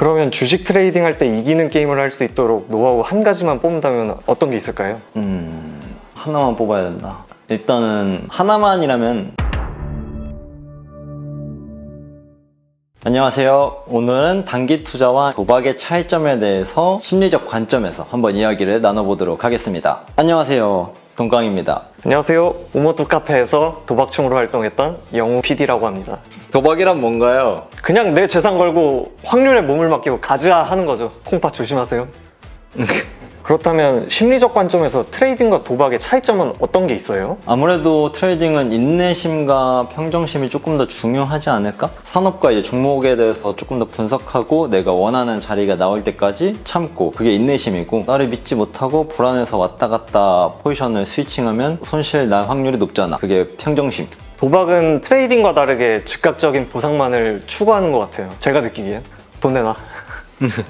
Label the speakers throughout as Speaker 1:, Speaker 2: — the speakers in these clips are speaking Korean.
Speaker 1: 그러면 주식 트레이딩 할 때 이기는 게임을 할 수 있도록 노하우 한 가지만 뽑는다면 어떤 게 있을까요?
Speaker 2: 하나만 뽑아야 된다. 일단은 하나만이라면 안녕하세요. 오늘은 단기 투자와 도박의 차이점에 대해서 심리적 관점에서 한번 이야기를 나눠보도록 하겠습니다. 안녕하세요. 동강입니다.
Speaker 1: 안녕하세요. 오모투 카페에서 도박충으로 활동했던 영우 PD라고 합니다.
Speaker 2: 도박이란 뭔가요?
Speaker 1: 그냥 내 재산 걸고 확률에 몸을 맡기고 가즈아 하는 거죠. 콩파 조심하세요. 그렇다면 심리적 관점에서 트레이딩과 도박의 차이점은 어떤 게 있어요?
Speaker 2: 아무래도 트레이딩은 인내심과 평정심이 조금 더 중요하지 않을까? 산업과 이제 종목에 대해서 조금 더 분석하고 내가 원하는 자리가 나올 때까지 참고, 그게 인내심이고, 나를 믿지 못하고 불안해서 왔다 갔다 포지션을 스위칭하면 손실 날 확률이 높잖아. 그게 평정심.
Speaker 1: 도박은 트레이딩과 다르게 즉각적인 보상만을 추구하는 것 같아요. 제가 느끼기엔. 돈 내놔.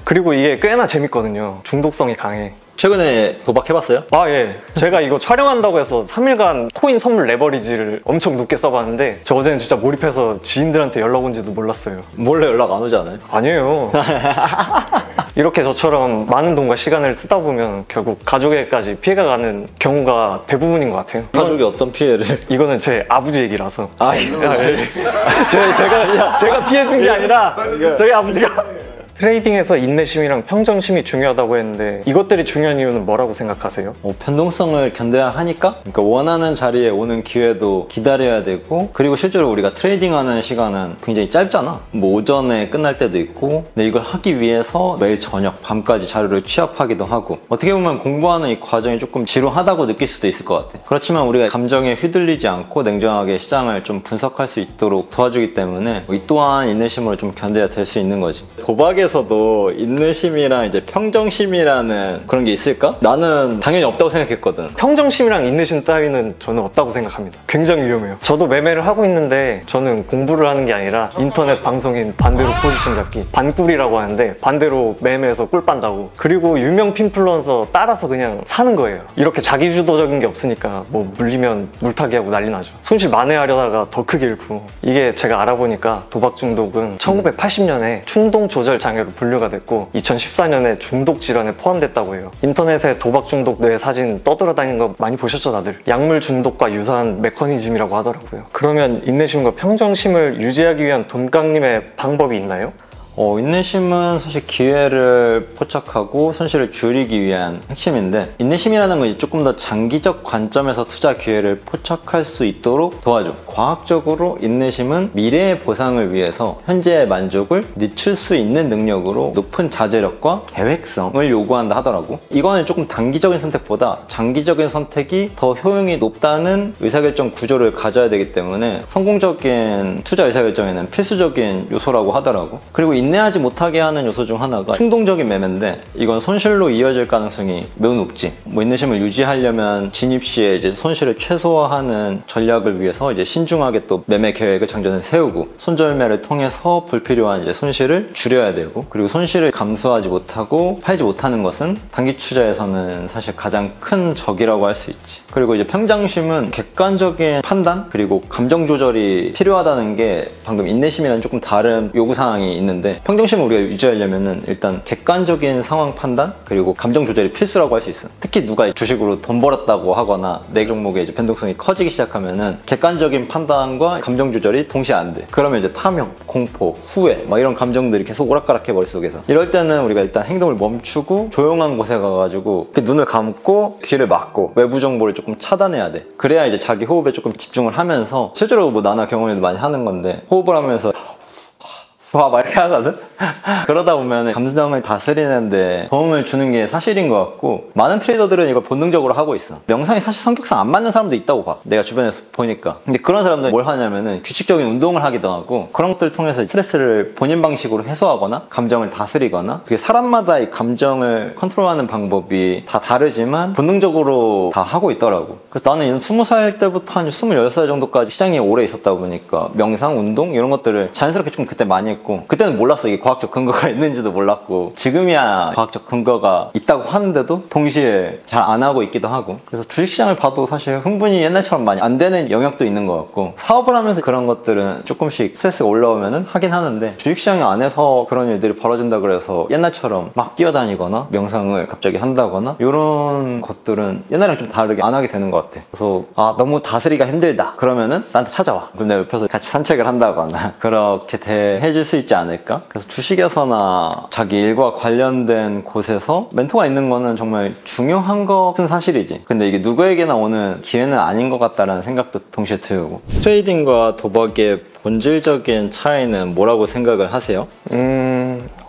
Speaker 1: 그리고 이게 꽤나 재밌거든요. 중독성이 강해.
Speaker 2: 최근에 도박해봤어요?
Speaker 1: 아, 예. 제가 이거 촬영한다고 해서 3일간 코인 선물 레버리지를 엄청 높게 써봤는데 저 어제는 진짜 몰입해서 지인들한테 연락 온지도 몰랐어요.
Speaker 2: 몰래 연락 안 오지 않아요?
Speaker 1: 아니에요. 이렇게 저처럼 많은 돈과 시간을 쓰다 보면 결국 가족에게까지 피해가 가는 경우가 대부분인 것 같아요.
Speaker 2: 가족이 어떤 피해를?
Speaker 1: 이거는 제 아버지 얘기라서.
Speaker 2: 이거?
Speaker 1: 예. 제가 피해준 게 아니라 저희 아버지가. 트레이딩에서 인내심이랑 평정심이 중요하다고 했는데 이것들이 중요한 이유는 뭐라고 생각하세요?
Speaker 2: 변동성을 견뎌야 하니까? 그러니까 원하는 자리에 오는 기회도 기다려야 되고, 그리고 실제로 우리가 트레이딩하는 시간은 굉장히 짧잖아. 뭐 오전에 끝날 때도 있고, 근데 이걸 하기 위해서 매일 저녁 밤까지 자료를 취합하기도 하고, 어떻게 보면 공부하는 이 과정이 조금 지루하다고 느낄 수도 있을 것 같아. 그렇지만 우리가 감정에 휘둘리지 않고 냉정하게 시장을 좀 분석할 수 있도록 도와주기 때문에 이 또한 인내심으로 좀 견뎌야 될 수 있는 거지. 도박에서도 인내심이랑 이제 평정심이라는 그런 게 있을까? 나는 당연히 없다고 생각했거든.
Speaker 1: 평정심이랑 인내심 따위는 저는 없다고 생각합니다. 굉장히 위험해요. 저도 매매를 하고 있는데 저는 공부를 하는 게 아니라 인터넷 방송인 반대로 포지션 잡기, 반꿀이라고 하는데 반대로 매매해서 꿀 빤다고. 그리고 유명 핀플루언서 따라서 그냥 사는 거예요. 이렇게 자기주도적인 게 없으니까 뭐 물리면 물타기 하고 난리 나죠. 손실 만회하려다가 더 크게 잃고. 이게 제가 알아보니까 도박 중독은 1980년에 충동 조절 장애로 분류가 됐고 2014년에 중독 질환에 포함됐다고 해요. 인터넷에 도박 중독 뇌 사진 떠돌아다니는 거 많이 보셨죠 다들? 약물 중독과 유사한 메커니즘이라고 하더라고요. 그러면 인내심과 평정심을 유지하기 위한 돈깡님의 방법이 있나요?
Speaker 2: 인내심은 사실 기회를 포착하고 손실을 줄이기 위한 핵심인데, 인내심이라는 건 이제 조금 더 장기적 관점에서 투자 기회를 포착할 수 있도록 도와줘. 과학적으로 인내심은 미래의 보상을 위해서 현재의 만족을 늦출 수 있는 능력으로 높은 자제력과 계획성을 요구한다 하더라고. 이거는 조금 단기적인 선택보다 장기적인 선택이 더 효용이 높다는 의사결정 구조를 가져야 되기 때문에 성공적인 투자 의사결정에는 필수적인 요소라고 하더라고. 그리고 인내하지 못하게 하는 요소 중 하나가 충동적인 매매인데, 이건 손실로 이어질 가능성이 매우 높지. 뭐 인내심을 유지하려면 진입 시에 이제 손실을 최소화하는 전략을 위해서 이제 신중하게 또 매매 계획을 장전에 세우고, 손절매를 통해서 불필요한 이제 손실을 줄여야 되고, 그리고 손실을 감수하지 못하고 팔지 못하는 것은 단기 투자에서는 사실 가장 큰 적이라고 할 수 있지. 그리고 이제 평정심은 객관적인 판단 그리고 감정 조절이 필요하다는 게 방금 인내심이랑 조금 다른 요구사항이 있는데, 평정심을 우리가 유지하려면은 일단 객관적인 상황 판단 그리고 감정 조절이 필수라고 할 수 있어. 특히 누가 주식으로 돈 벌었다고 하거나 내 종목의 이제 변동성이 커지기 시작하면은 객관적인 판단과 감정 조절이 동시에 안 돼. 그러면 이제 탐욕, 공포, 후회 막 이런 감정들이 계속 오락가락해 머릿속에서. 이럴 때는 우리가 일단 행동을 멈추고 조용한 곳에 가가지고 눈을 감고 귀를 막고 외부 정보를 조금 차단해야 돼. 그래야 이제 자기 호흡에 조금 집중을 하면서, 실제로 뭐 나나 경험에도 많이 하는 건데, 호흡을 하면서 막 이렇게 하거든? 그러다 보면 감정을 다스리는데 도움을 주는 게 사실인 것 같고, 많은 트레이더들은 이걸 본능적으로 하고 있어. 명상이 사실 성격상 안 맞는 사람도 있다고 봐, 내가 주변에서 보니까. 근데 그런 사람들은 뭘 하냐면은 규칙적인 운동을 하기도 하고, 그런 것들을 통해서 스트레스를 본인 방식으로 해소하거나 감정을 다스리거나, 그게 사람마다 이 감정을 컨트롤하는 방법이 다 다르지만 본능적으로 다 하고 있더라고. 그래서 나는 20살 때부터 한 26살 정도까지 시장에 오래 있었다 보니까 명상, 운동 이런 것들을 자연스럽게 좀 그때 많이 했고, 그때는 몰랐어 이게 과학 과학적 근거가 있는지도 몰랐고 지금이야 과학적 근거가 있다고 하는데도 동시에 잘 안 하고 있기도 하고 그래서 주식시장을 봐도 사실 흥분이 옛날처럼 많이 안 되는 영역도 있는 것 같고 사업을 하면서 그런 것들은 조금씩 스트레스가 올라오면은 하긴 하는데 주식시장 안에서 그런 일들이 벌어진다 그래서 옛날처럼 막 뛰어다니거나 명상을 갑자기 한다거나 이런 것들은 옛날이랑 좀 다르게 안 하게 되는 것 같아. 그래서 아 너무 다스리기가 힘들다 그러면은 나한테 찾아와. 그럼 내가 옆에서 같이 산책을 한다거나 그렇게 대해줄 수 있지 않을까? 그래서 주식에서나 자기 일과 관련된 곳에서 멘토가 있는 거는 정말 중요한 것은 사실이지. 근데 이게 누구에게나 오는 기회는 아닌 것 같다라는 생각도 동시에 들고. 트레이딩과 도박의 본질적인 차이는 뭐라고 생각을 하세요?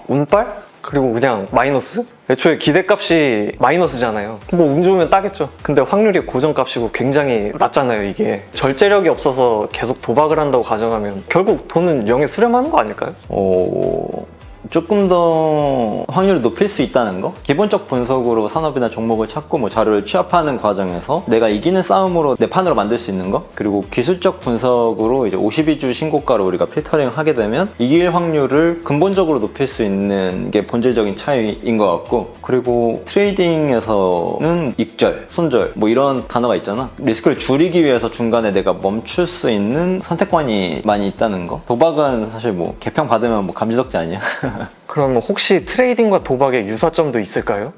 Speaker 1: 운빨? 그리고 그냥 마이너스? 애초에 기대값이 마이너스잖아요. 뭐 운 좋으면 따겠죠. 근데 확률이 고정값이고 굉장히 낮잖아요, 이게. 절제력이 없어서 계속 도박을 한다고 가정하면 결국 돈은 0에 수렴하는 거 아닐까요?
Speaker 2: 조금 더 확률을 높일 수 있다는 거? 기본적 분석으로 산업이나 종목을 찾고 뭐 자료를 취합하는 과정에서 내가 이기는 싸움으로 내 판으로 만들 수 있는 거? 그리고 기술적 분석으로 이제 52주 신고가로 우리가 필터링 하게 되면 이길 확률을 근본적으로 높일 수 있는 게 본질적인 차이인 것 같고 그리고 트레이딩에서는 익절, 손절 뭐 이런 단어가 있잖아. 리스크를 줄이기 위해서 중간에 내가 멈출 수 있는 선택권이 많이 있다는 거. 도박은 사실 뭐 개평 받으면 뭐 감지덕지 아니야?
Speaker 1: 그럼 혹시 트레이딩과 도박의 유사점도 있을까요?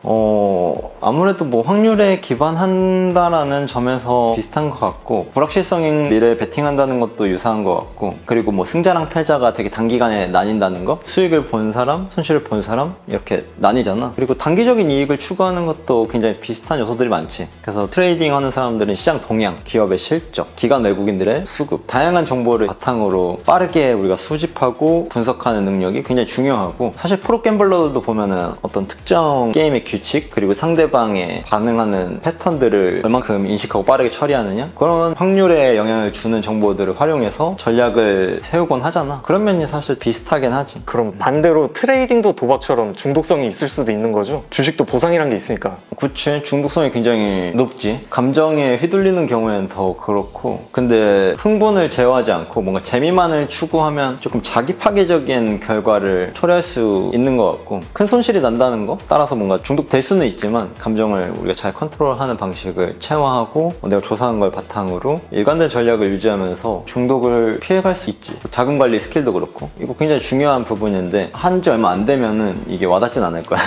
Speaker 2: 아무래도 뭐 확률에 기반한다라는 점에서 비슷한 것 같고 불확실성인 미래에 베팅한다는 것도 유사한 것 같고 그리고 뭐 승자랑 패자가 되게 단기간에 나뉜다는 거 수익을 본 사람, 손실을 본 사람 이렇게 나뉘잖아. 그리고 단기적인 이익을 추구하는 것도 굉장히 비슷한 요소들이 많지. 그래서 트레이딩 하는 사람들은 시장 동향, 기업의 실적, 기관 외국인들의 수급 다양한 정보를 바탕으로 빠르게 우리가 수집하고 분석하는 능력이 굉장히 중요하고 사실 프로갬블러들도 보면은 어떤 특정 게임의 규칙 그리고 상대방의 반응하는 패턴들을 얼만큼 인식하고 빠르게 처리하느냐 그런 확률에 영향을 주는 정보들을 활용해서 전략을 세우곤 하잖아. 그런 면이 사실 비슷하긴 하지.
Speaker 1: 그럼 반대로 트레이딩도 도박처럼 중독성이 있을 수도 있는 거죠? 주식도 보상이란 게 있으니까.
Speaker 2: 그치, 중독성이 굉장히 높지. 감정에 휘둘리는 경우에는 더 그렇고 근데 흥분을 제어하지 않고 뭔가 재미만을 추구하면 조금 자기 파괴적인 결과를 초래할 수 있는 것 같고 큰 손실이 난다는 거 따라서 뭔가 중독될 수는 있지만 감정을 우리가 잘 컨트롤하는 방식을 체화하고 내가 조사한 걸 바탕으로 일관된 전략을 유지하면서 중독을 피해갈 수 있지. 자금 관리 스킬도 그렇고 이거 굉장히 중요한 부분인데 한지 얼마 안 되면은 이게 와닿진 않을 거야.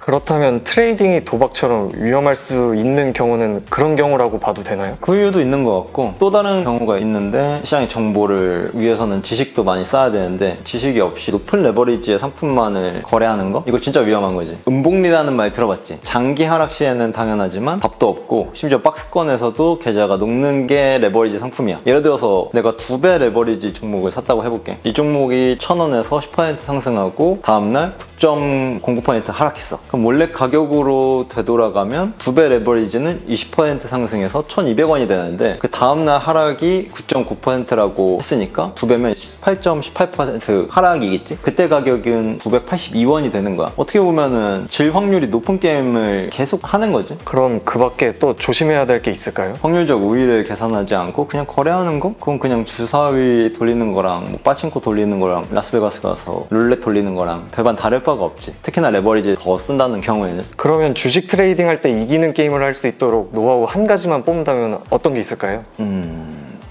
Speaker 1: 그렇다면 트레이딩이 도박처럼 위험할 수 있는 경우는 그런 경우라고 봐도 되나요?
Speaker 2: 그 이유도 있는 것 같고 또 다른 경우가 있는데 시장의 정보를 위해서는 지식도 많이 쌓아야 되는데 지식이 없이 높은 레버리지의 상품만을 거래하는 거? 이거 진짜 위험한 거지. 음복리라는 말 들어봤지? 장기 하락 시에는 당연하지만 답도 없고 심지어 박스권에서도 계좌가 녹는 게 레버리지 상품이야. 예를 들어서 내가 2배 레버리지 종목을 샀다고 해볼게. 이 종목이 1,000원에서 10% 상승하고 다음날 9.09% 하락했어. 그럼 원래 가격으로 되돌아가면 2배 레버리지는 20% 상승해서 1,200원이 되는데 그 다음날 하락이 9.9%라고 했으니까 2배면 18.18% 하락이겠지? 그때 가격은 982원이 되는 거야. 어떻게 보면은 질 확률이 높은 게임을 계속 하는 거지.
Speaker 1: 그럼 그 밖에 또 조심해야 될 게 있을까요?
Speaker 2: 확률적 우위를 계산하지 않고 그냥 거래하는 거? 그건 그냥 주사위 돌리는 거랑 뭐 빠친코 돌리는 거랑 라스베가스 가서 룰렛 돌리는 거랑 별반 다를 바가 없지. 특히나 레버리지 더 쓴다는 경우에는.
Speaker 1: 그러면 주식 트레이딩 할 때 이기는 게임을 할 수 있도록 노하우 한 가지만 뽑는다면 어떤 게 있을까요?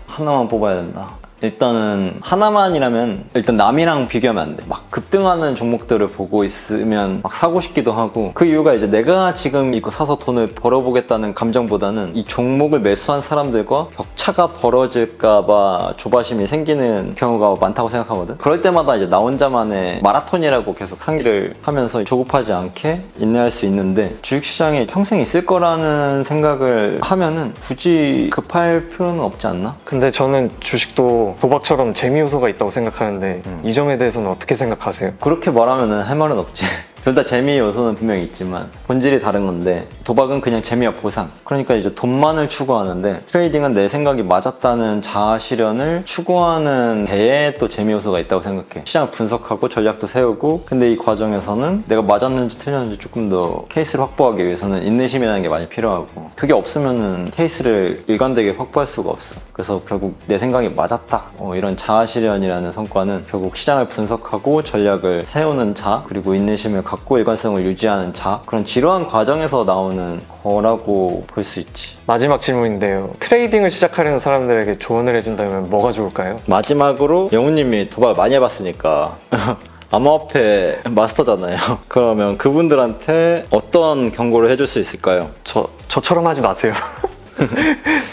Speaker 2: 하나만 뽑아야 된다. 일단은 하나만이라면 일단 남이랑 비교하면 안 돼. 막 급등하는 종목들을 보고 있으면 막 사고 싶기도 하고 그 이유가 이제 내가 지금 이거 사서 돈을 벌어보겠다는 감정보다는 이 종목을 매수한 사람들과 격차가 벌어질까봐 조바심이 생기는 경우가 많다고 생각하거든. 그럴 때마다 이제 나 혼자만의 마라톤이라고 계속 상기를 하면서 조급하지 않게 인내할 수 있는데 주식시장에 평생 있을 거라는 생각을 하면은 굳이 급할 필요는 없지 않나?
Speaker 1: 근데 저는 주식도 도박처럼 재미 요소가 있다고 생각하는데 이 점에 대해서는 어떻게 생각하세요?
Speaker 2: 그렇게 말하면은 할 말은 없지. 둘 다 재미 요소는 분명히 있지만 본질이 다른 건데 도박은 그냥 재미와 보상. 그러니까 이제 돈만을 추구하는데 트레이딩은 내 생각이 맞았다는 자아 실현을 추구하는 데에 또 재미 요소가 있다고 생각해. 시장을 분석하고 전략도 세우고 근데 이 과정에서는 내가 맞았는지 틀렸는지 조금 더 케이스를 확보하기 위해서는 인내심이라는 게 많이 필요하고 그게 없으면은 케이스를 일관되게 확보할 수가 없어. 그래서 결국 내 생각이 맞았다 이런 자아 실현이라는 성과는 결국 시장을 분석하고 전략을 세우는 자 그리고 인내심을 갖고 일관성을 유지하는 자 그런 지루한 과정에서 나오는 거라고 볼 수 있지.
Speaker 1: 마지막 질문인데요. 트레이딩을 시작하려는 사람들에게 조언을 해준다면 뭐가 좋을까요?
Speaker 2: 마지막으로 영우님이 도박 많이 해봤으니까 암호화폐 마스터잖아요. 그러면 그분들한테 어떤 경고를 해줄 수 있을까요?
Speaker 1: 저처럼 하지 마세요.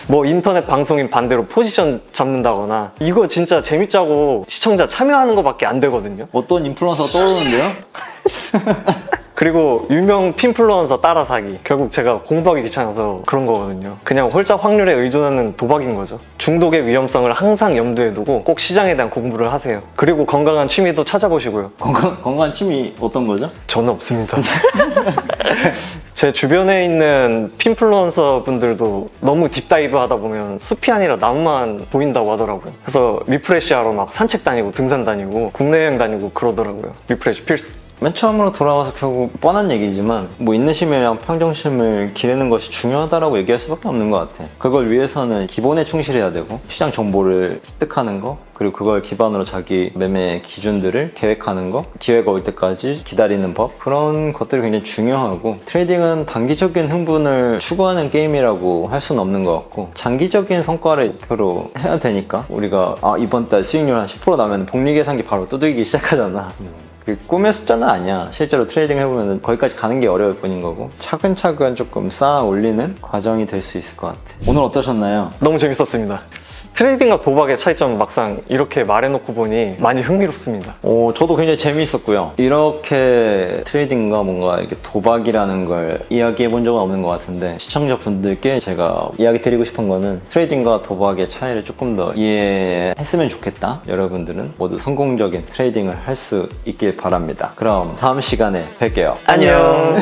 Speaker 1: 뭐 인터넷 방송인 반대로 포지션 잡는다거나 이거 진짜 재밌자고 시청자 참여하는 것밖에 안 되거든요.
Speaker 2: 어떤 인플루언서가 떠오르는데요?
Speaker 1: 그리고 유명 핀플루언서 따라 사기. 결국 제가 공부하기 귀찮아서 그런 거거든요. 그냥 홀짝 확률에 의존하는 도박인 거죠. 중독의 위험성을 항상 염두에 두고 꼭 시장에 대한 공부를 하세요. 그리고 건강한 취미도 찾아보시고요.
Speaker 2: 건강한 취미 어떤 거죠?
Speaker 1: 저는 없습니다. 제 주변에 있는 핀플루언서 분들도 너무 딥다이브 하다 보면 숲이 아니라 나무만 보인다고 하더라고요. 그래서 리프레시 하러 막 산책 다니고 등산 다니고 국내 여행 다니고 그러더라고요. 리프레시 필수.
Speaker 2: 맨 처음으로 돌아와서 결국 뻔한 얘기지만 뭐 인내심이랑 평정심을 기르는 것이 중요하다라고 얘기할 수밖에 없는 것 같아. 그걸 위해서는 기본에 충실해야 되고 시장 정보를 습득하는 거 그리고 그걸 기반으로 자기 매매 기준들을 계획하는 거 기회가 올 때까지 기다리는 법 그런 것들이 굉장히 중요하고 트레이딩은 단기적인 흥분을 추구하는 게임이라고 할 수는 없는 것 같고 장기적인 성과를 목표로 해야 되니까 우리가 이번 달 수익률 한 10% 나면 복리 계산기 바로 두들기기 시작하잖아. 그 꿈의 숫자는 아니야. 실제로 트레이딩 해보면 거기까지 가는 게 어려울 뿐인 거고 차근차근 조금 쌓아 올리는 과정이 될 수 있을 것 같아. 오늘 어떠셨나요?
Speaker 1: 너무 재밌었습니다. 트레이딩과 도박의 차이점 막상 이렇게 말해놓고 보니 많이 흥미롭습니다.
Speaker 2: 저도 굉장히 재미있었고요. 이렇게 트레이딩과 뭔가 이렇게 도박이라는 걸 이야기해 본 적은 없는 것 같은데 시청자분들께 제가 이야기 드리고 싶은 거는 트레이딩과 도박의 차이를 조금 더 이해했으면 좋겠다. 여러분들은 모두 성공적인 트레이딩을 할 수 있길 바랍니다. 그럼 다음 시간에 뵐게요.
Speaker 1: 안녕.